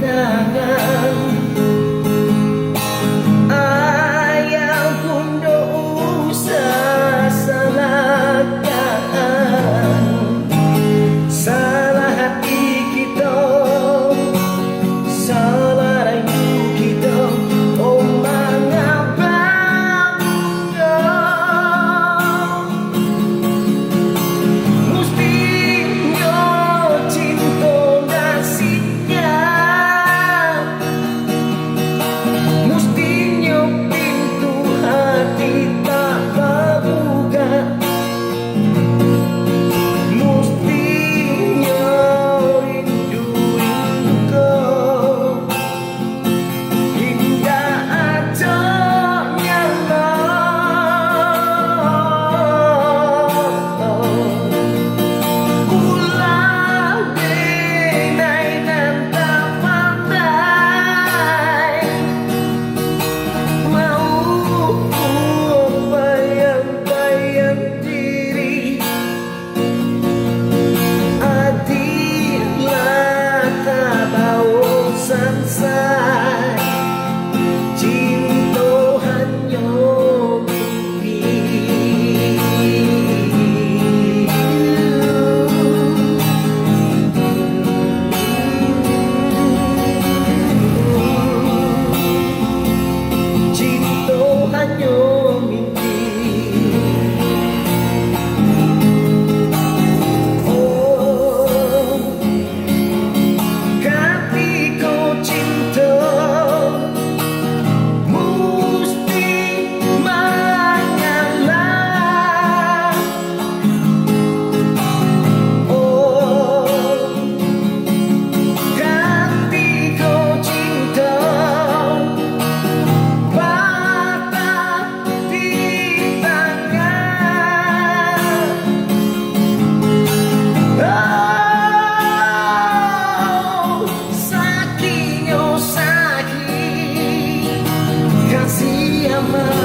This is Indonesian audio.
tangan. Ayah bunda usah salahkan, salah hati kita, salah rayu kita. Oh mengapa mestinya cinta nasibnya, mestinya pintu hati tak terbuka, mestinya rindu kau hingga ajalnya ulang denai nan tak pandai, mau bayang-bayang diri. Adilah tak bawa sansai, cinta hanya mimpi. Cinta hanya mimpi. Oh, ketika cinta mesti menyala. Oh, ketika cinta patah di tangan. Oh, sakitnya sakit, kasih amat.